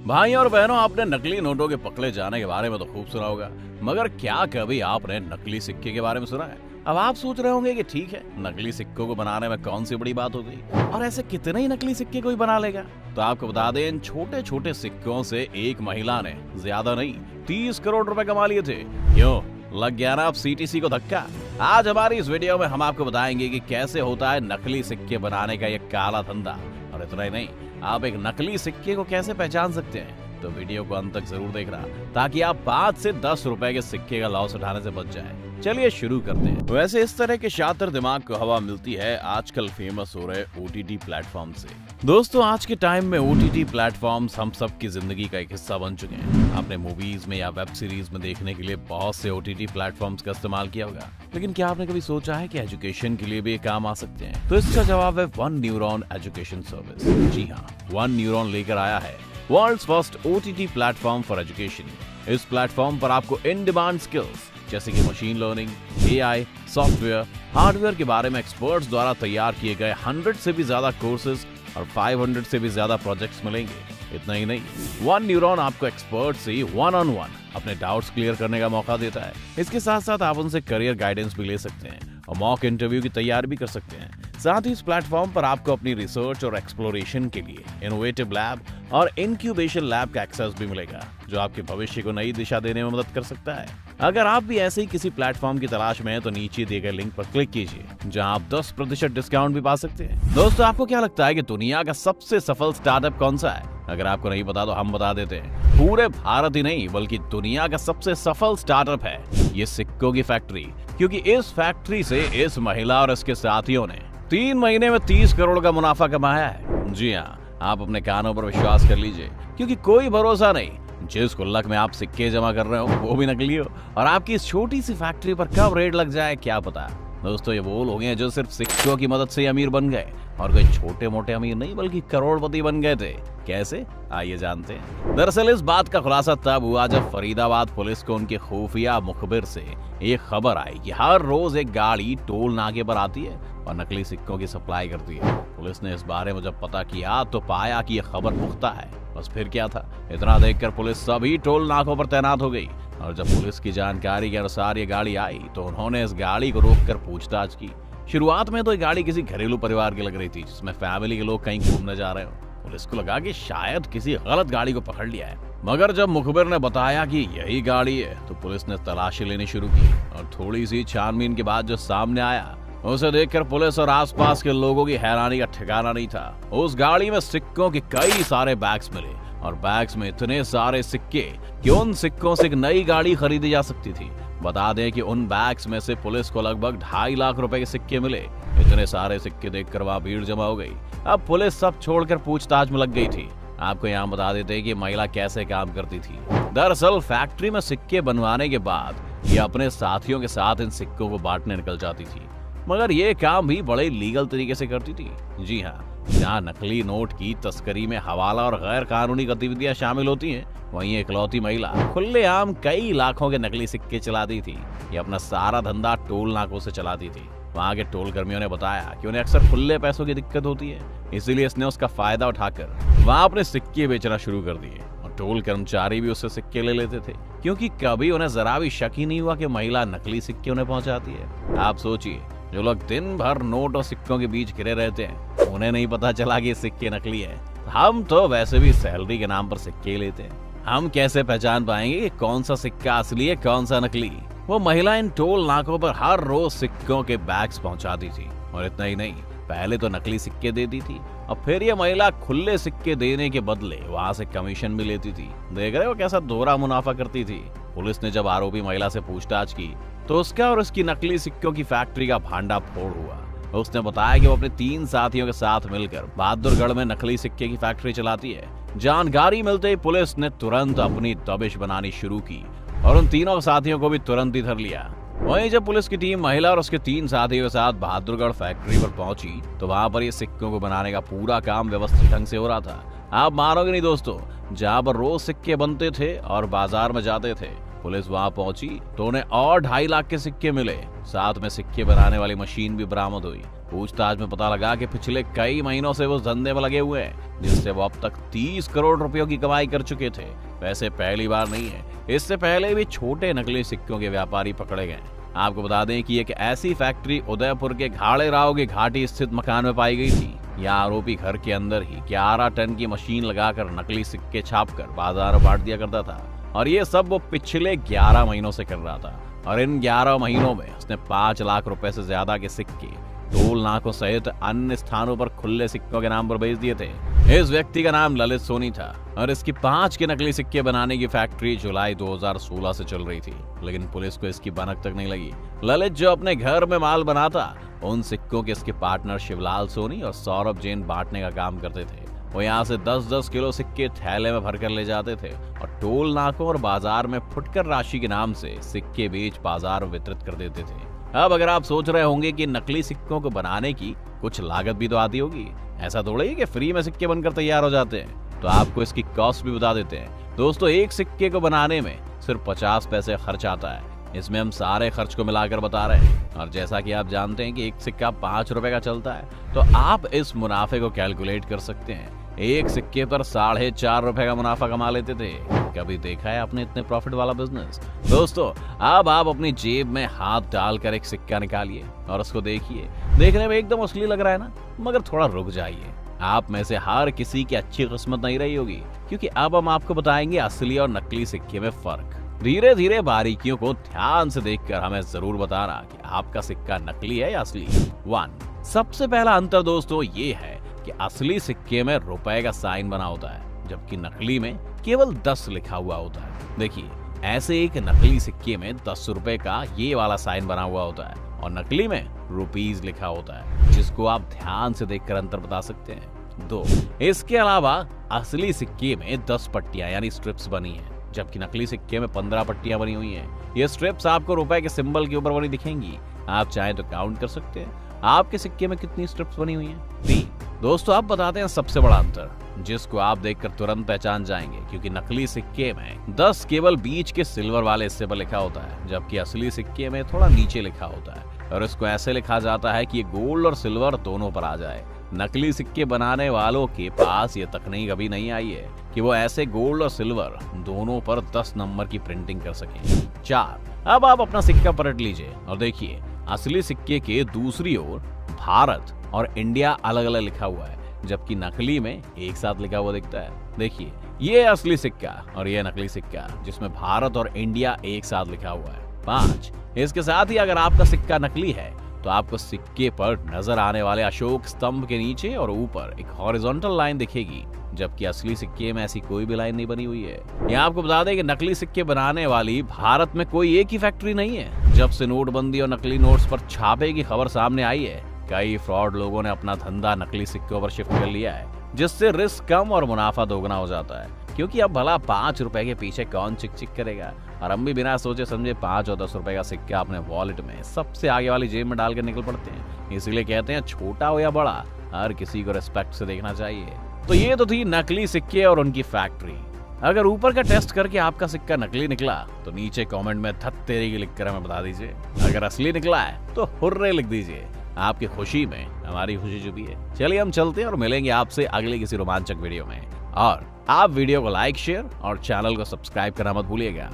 भाई और बहनों, आपने नकली नोटों के पकड़े जाने के बारे में तो खूब सुना होगा, मगर क्या कभी आपने नकली सिक्के के बारे में सुना है? अब आप सोच रहे होंगे कि ठीक है, नकली सिक्कों को बनाने में कौन सी बड़ी बात हो गई और ऐसे कितने ही नकली सिक्के कोई बना लेगा। तो आपको बता दें, इन छोटे छोटे सिक्कों से एक महिला ने ज्यादा नहीं 30 करोड़ रुपए कमा लिए थे। क्यों लग गया ना आप सीटीसी को धक्का? आज हमारी इस वीडियो में हम आपको बताएंगे कि कैसे होता है नकली सिक्के बनाने का ये काला धंधा। और इतना ही नहीं, आप एक नकली सिक्के को कैसे पहचान सकते हैं। तो वीडियो को अंत तक जरूर देखना ताकि आप 5 से 10 रुपए के सिक्के का लॉस उठाने से बच जाएं। चलिए शुरू करते हैं। वैसे इस तरह के शातिर दिमाग को हवा मिलती है आजकल फेमस हो रहे ओटीटी प्लेटफॉर्म से। दोस्तों, आज के टाइम में ओटीटी प्लेटफॉर्म्स हम सब की जिंदगी का एक हिस्सा बन चुके हैं। आपने मूवीज में या वेब सीरीज में देखने के लिए बहुत से ओटीटी प्लेटफॉर्म्स का इस्तेमाल किया होगा, लेकिन क्या आपने कभी सोचा है कि एजुकेशन के लिए भी ये काम आ सकते हैं? तो इसका जवाब है वन न्यूरॉन एजुकेशन सर्विस। जी हाँ, वन न्यूरॉन लेकर आया है world's first OTT platform for education. इस प्लेटफॉर्म पर आपको इन डिमांड स्किल्स जैसे कि machine learning, AI, software, hardware के बारे में एक्सपर्ट्स द्वारा तैयार किए गए 100 से भी ज्यादा कोर्सेज और 500 से भी ज्यादा प्रोजेक्ट्स मिलेंगे। इतना ही नहीं, वन न्यूरॉन आपको एक्सपर्ट से वन-ऑन-वन अपने डाउट्स क्लियर करने का मौका देता है। इसके साथ साथ आप उनसे करियर गाइडेंस भी ले सकते हैं और मॉक इंटरव्यू की तैयारी भी कर सकते हैं। साथ ही इस प्लेटफॉर्म पर आपको अपनी रिसर्च और एक्सप्लोरेशन के लिए इनोवेटिव लैब और इंक्यूबेशन लैब का एक्सेस भी मिलेगा, जो आपके भविष्य को नई दिशा देने में मदद कर सकता है। अगर आप भी ऐसे ही किसी प्लेटफॉर्म की तलाश में हैं तो नीचे दिए गए लिंक पर क्लिक कीजिए, जहां आप 10% डिस्काउंट भी पा सकते हैं। दोस्तों, आपको क्या लगता है कि दुनिया का सबसे सफल स्टार्टअप कौन सा है? अगर आपको नहीं पता तो हम बता देते हैं। पूरे भारत ही नहीं बल्कि दुनिया का सबसे सफल स्टार्टअप है ये सिक्कों की फैक्ट्री, क्योंकि इस फैक्ट्री से इस महिला और इसके साथियों ने 3 महीने में 30 करोड़ का मुनाफा कमाया है। जी हाँ, आप अपने कानों पर विश्वास कर लीजिए, क्योंकि कोई भरोसा नहीं जिस गुल्लक में आप सिक्के जमा कर रहे हो वो भी नकली हो और आपकी इस छोटी सी फैक्ट्री पर कब रेड लग जाए क्या पता। दोस्तों, ये वो लोग हैं जो सिर्फ सिक्कों की मदद से अमीर बन गए और कोई छोटे मोटे अमीर नहीं बल्कि करोड़पति बन गए थे। कैसे, आइए जानते हैं। दरअसल इस बात का खुलासा तब हुआ जब फरीदाबाद पुलिस को उनके खुफिया मुखबिर से एक खबर आई कि हर रोज एक गाड़ी टोल नाके पर आती है और नकली सिक्कों की सप्लाई करती है। पुलिस ने इस बारे में जब पता किया तो पाया कि यह खबर पुख्ता है। बस फिर क्या था, इतना देखकर पुलिस सभी टोल नाकों पर तैनात हो गई और जब पुलिस की जानकारी के अनुसार ये गाड़ी आई तो उन्होंने इस गाड़ी को रोककर पूछताछ की। शुरुआत में तो ये गाड़ी किसी घरेलू परिवार की लग रही थी, जिसमें फैमिली के लोग कहीं घूमने जा रहे हो। पुलिस को लगा कि शायद किसी गलत गाड़ी को पकड़ लिया है, मगर जब मुखबिर ने बताया कि यही गाड़ी है तो पुलिस ने तलाशी लेनी शुरू की और थोड़ी सी छानबीन के बाद जो सामने आया उसे देखकर पुलिस और आसपास के लोगों की हैरानी का ठिकाना नहीं था। उस गाड़ी में सिक्कों के कई सारे बैग्स मिले और बैग्स में इतने सारे सिक्के कि उन सिक्कों से एक नई गाड़ी खरीदी जा सकती थी। बता दें कि उन बैग्स में से पुलिस को लगभग 2.5 लाख रुपए के सिक्के मिले। इतने सारे सिक्के देखकर वहां भीड़ जमा हो गई। अब पुलिस सब छोड़कर पूछताछ में लग गई थी। आपको यहाँ बता देते हैं कि महिला कैसे काम करती थी। दरअसल फैक्ट्री में सिक्के बनवाने के बाद ये अपने साथियों के साथ इन सिक्कों को बांटने निकल जाती थी, मगर ये काम भी बड़े लीगल तरीके से करती थी। जी हाँ, जहाँ नकली नोट की तस्करी में हवाला और गैर कानूनी गतिविधियां शामिल होती हैं, वहीं इकलौती महिला खुलेआम कई लाखों के नकली सिक्के चलाती थी। ये अपना सारा धंधा टोल नाकों से चलाती थी। वहाँ के टोल कर्मियों ने बताया कि उन्हें अक्सर खुले पैसों की दिक्कत होती है, इसीलिए इसने उसका फायदा उठाकर वहाँ अपने सिक्के बेचना शुरू कर दिए और टोल कर्मचारी भी उससे सिक्के ले लेते थे, क्योंकि कभी उन्हें जरा भी शक ही नहीं हुआ कि महिला नकली सिक्के उन्हें पहुंचाती है। आप सोचिए, जो लोग दिन भर नोट और सिक्कों के बीच घिरे रहते हैं उन्हें नहीं पता चला कि सिक्के नकली है। हम तो वैसे भी सैलरी के नाम पर सिक्के लेते हैं, हम कैसे पहचान पाएंगे कि कौन सा सिक्का असली है कौन सा नकली? वो महिला इन टोल नाकों पर हर रोज सिक्कों के बैग्स पहुंचाती थी और इतना ही नहीं, पहले तो नकली सिक्के देती थी और फिर ये महिला खुले सिक्के देने के बदले वहां से कमीशन भी लेती थी। देख रहे हो कैसा दोहरा मुनाफा करती थी। पुलिस ने जब आरोपी महिला से पूछताछ की तो उसका और उसकी नकली सिक्कों की फैक्ट्री का भांडा फोड़ हुआ। उसने बताया कि वो अपने 3 साथियों के साथ मिलकर बहादुरगढ़ में नकली सिक्के की फैक्ट्री चलाती है। जानकारी मिलते ही पुलिस ने तुरंत अपनी दबिश बनानी शुरू की और उन तीनों साथियों को भी तुरंत ही धर लिया। वहीं जब पुलिस की टीम महिला और उसके 3 साथियों के साथ बहादुरगढ़ फैक्ट्री पर पहुंची तो वहां पर ये सिक्कों को बनाने का पूरा काम व्यवस्थित ढंग से हो रहा था। आप मानोगे नहीं दोस्तों, जहां पर रोज सिक्के बनते थे और बाजार में जाते थे पुलिस वहां पहुंची तो उन्हें और 2.5 लाख के सिक्के मिले। साथ में सिक्के बनाने वाली मशीन भी बरामद हुई। पूछताछ में पता लगा कि पिछले कई महीनों से वो धंधे में लगे हुए हैं, जिससे वो अब तक 30 करोड़ रुपयों की कमाई कर चुके थे। वैसे पहली बार नहीं है, इससे पहले भी छोटे नकली सिक्कों के व्यापारी पकड़े गए। आपको बता दें कि एक ऐसी फैक्ट्री उदयपुर के घाड़े राव की घाटी स्थित मकान में पाई गई थी। यहाँ आरोपी घर के अंदर ही 11 टन की मशीन लगाकर नकली सिक्के छापकर बाजार में बांट दिया करता था, और ये सब वो पिछले 11 महीनों से कर रहा था। और इन 11 महीनों में उसने 5 लाख रुपए से ज्यादा के सिक्के टोल नाकों सहित अन्य स्थानों पर खुले सिक्कों के नाम पर बेच दिए थे। इस व्यक्ति का नाम ललित सोनी था और इसकी 5 के नकली सिक्के बनाने की फैक्ट्री जुलाई 2016 से चल रही थी, लेकिन पुलिस को इसकी भनक तक नहीं लगी। ललित जो अपने घर में माल बनाता, उन सिक्कों के इसके पार्टनर शिवलाल सोनी और सौरभ जैन बांटने का काम करते थे। वो यहाँ से 10-10 किलो सिक्के थैले में भरकर ले जाते थे और टोल नाकों और बाजार में फुटकर राशि के नाम से सिक्के बेच बाजार में वितरित कर देते थे। अब अगर आप सोच रहे होंगे कि नकली सिक्कों को बनाने की कुछ लागत भी तो आती होगी, ऐसा थोड़ा ही कि फ्री में सिक्के बनकर तैयार हो जाते हैं, तो आपको इसकी कॉस्ट भी बता देते हैं। दोस्तों, एक सिक्के को बनाने में सिर्फ 50 पैसे खर्च आता है। इसमें हम सारे खर्च को मिलाकर बता रहे हैं, और जैसा कि आप जानते हैं कि एक सिक्का 5 रुपए का चलता है, तो आप इस मुनाफे को कैलकुलेट कर सकते हैं। एक सिक्के पर 4.5 रुपए का मुनाफा कमा लेते थे। कभी देखा है आपने इतने प्रॉफिट वाला बिजनेस? दोस्तों, अब आप अपनी जेब में हाथ डालकर एक सिक्का निकालिए और उसको देखिए। देखने में एकदम असली लग रहा है ना, मगर थोड़ा रुक जाइए। आप में से हर किसी की अच्छी किस्मत नहीं रही होगी, क्योंकि अब हम आपको बताएंगे असली और नकली सिक्के में फर्क। धीरे धीरे बारीकियों को ध्यान से देखकर हमें जरूर बताना कि आपका सिक्का नकली है या असली। 1, सबसे पहला अंतर दोस्तों ये है कि असली सिक्के में रुपए का साइन बना होता है, जबकि नकली में केवल 10 लिखा हुआ होता है। देखिए, ऐसे एक नकली सिक्के में 10 रुपए का ये वाला साइन बना हुआ होता है और नकली में रुपीज लिखा होता है, जिसको आप ध्यान से देखकर अंतर बता सकते हैं। 2, इसके अलावा असली सिक्के में 10 पट्टियां यानी स्ट्रिप्स बनी है, जबकि नकली सिक्के में 15 पट्टियां बनी हुई हैं। ये स्ट्रिप्स आपको रुपए के सिंबल के ऊपर बनी दिखेंगी। आप चाहें तो काउंट कर सकते हैं आपके सिक्के में कितनी स्ट्रिप्स बनी हुई हैं। 3, दोस्तों आप बताते हैं सबसे बड़ा अंतर, जिसको आप देखकर तुरंत पहचान जाएंगे, क्योंकि नकली सिक्के में 10 केवल बीच के सिल्वर वाले हिस्से पर लिखा होता है, जबकि असली सिक्के में थोड़ा नीचे लिखा होता है, और इसको ऐसे लिखा जाता है कि ये गोल्ड और सिल्वर दोनों पर आ जाए। नकली सिक्के बनाने वालों के पास ये तकनीक अभी नहीं आई है कि वो ऐसे गोल्ड और सिल्वर दोनों पर 10 नंबर की प्रिंटिंग कर सकें। 4, अब आप अपना सिक्का पलट लीजिए और देखिए, असली सिक्के के दूसरी ओर भारत और इंडिया अलग अलग लिखा हुआ है, जबकि नकली में एक साथ लिखा हुआ दिखता है। देखिए, ये असली सिक्का और ये नकली सिक्का, जिसमें भारत और इंडिया एक साथ लिखा हुआ है। 5, इसके साथ ही अगर आपका सिक्का नकली है तो आपको सिक्के पर नजर आने वाले अशोक स्तंभ के नीचे और ऊपर एक हॉरिजॉन्टल लाइन दिखेगी, जबकि असली सिक्के में ऐसी कोई भी लाइन नहीं बनी हुई है। यहाँ आपको बता दें कि नकली सिक्के बनाने वाली भारत में कोई एक ही फैक्ट्री नहीं है। जब से नोटबंदी और नकली नोट्स पर छापे की खबर सामने आई है, कई फ्रॉड लोगों ने अपना धंधा नकली सिक्कों पर शिफ्ट कर लिया है, जिससे रिस्क कम और मुनाफा दोगुना हो जाता है। क्योंकि अब भला 5 रुपए के पीछे कौन चिक चिक करेगा, और हम भी बिना सोचे समझे 5 और 10 रुपए का सिक्का अपने वॉलेट में सबसे आगे वाली जेब में डाल कर निकल पड़ते हैं। इसीलिए कहते हैं छोटा हो या बड़ा, हर किसी को रिस्पेक्ट से देखना चाहिए। तो ये तो थी नकली सिक्के और उनकी फैक्ट्री। अगर ऊपर का टेस्ट करके आपका सिक्का नकली निकला तो नीचे कमेंट में धत तेरी की लिखकर हमें बता दीजिए। अगर असली निकला है तो हुर्रे लिख दीजिए। आपकी खुशी में हमारी खुशी छुपी है। चलिए हम चलते हैं और मिलेंगे आपसे अगले किसी रोमांचक वीडियो में। और आप वीडियो को लाइक, शेयर और चैनल को सब्सक्राइब करना मत भूलिएगा।